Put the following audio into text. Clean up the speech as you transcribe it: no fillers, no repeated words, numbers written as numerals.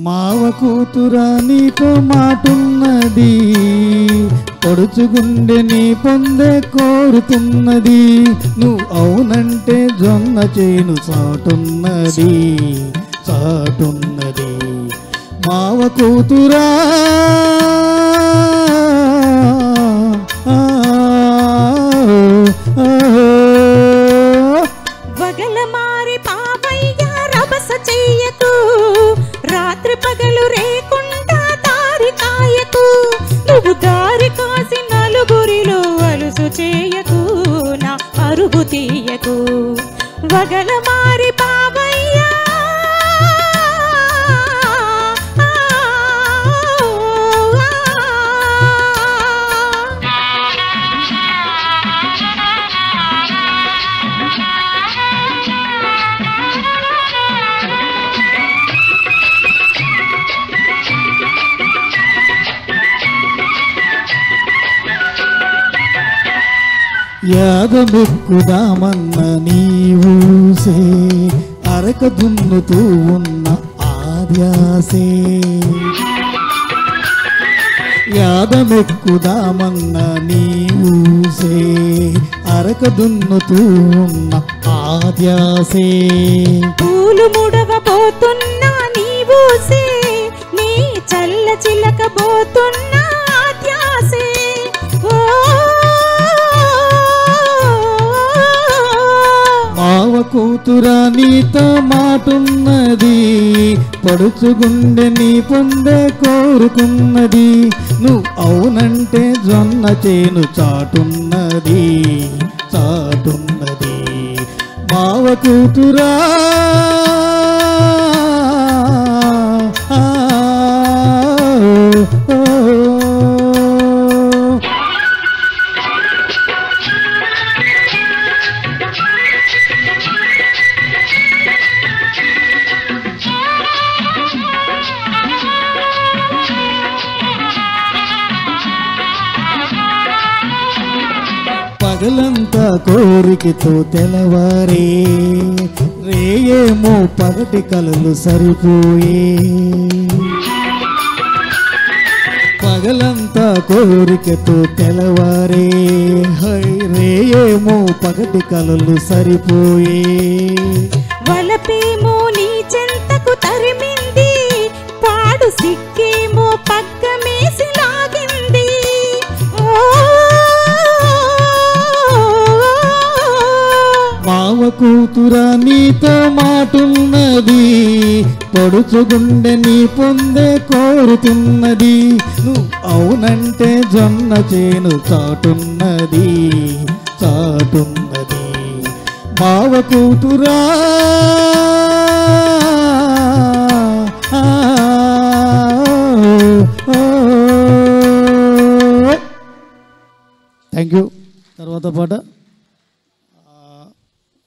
మావ కూతురా నీతో మాటున్నది, పొడుచుగుండె నీ పొందే కోరుతున్నది. నువ్వు అవునంటే జొన్న చేను చాటున్నది చాటున్నది. మావ కూతురా వగలమారి పావయ్య రభస చెయ్యకు, రాత్రి పగలు రేకుండా దారి కాయకు. నువ్వు దారి కాసి నలుగురిలో అలుసు చేయకు, నా అరుగు తీయకు. వగలమారి పావయ్య యాగమెక్కుదామన్న నీవూసే, అరక దున్నుతూ ఉన్న ఆద్యాసే. యాగమెక్కుదామన్న నీవూసే, అరక దున్నుతూ ఉన్న ఆద్యాసే. పూలు ముడవబోతున్నా నీవూసే, నీ చల్ల చిలకబోతున్నా ఆద్యాసే. మావ కూతురా నీతో మాటున్నది, పడుచుగుండె నీ పొందే కోరుకున్నది. నువ్వు అవునంటే జొన్న చేను చాటున్నది చాటున్నది. మావ కూతురా పగలంతా కోరికతో తెలవారే, రేయేమో పగటి కలలు సరిపోయే. పగలంతా కోరికతో తెలవారే, రేయేమో పగటి కలలు సరిపోయే. వలపేమో నీ చెంతకు తరిమింది, పాడు సిక్కేమో పక్కమేసి లాగింది. మావ కూతురా నీతో మాటున్నది, పొడుచుగుండె నీ పొందే కోరుతున్నది. నువ్వు అవునంటే జొన్న చేను చాటున్నది చాటున్నది. మావ కూతురా థ్యాంక్ యూ. తర్వాత పాట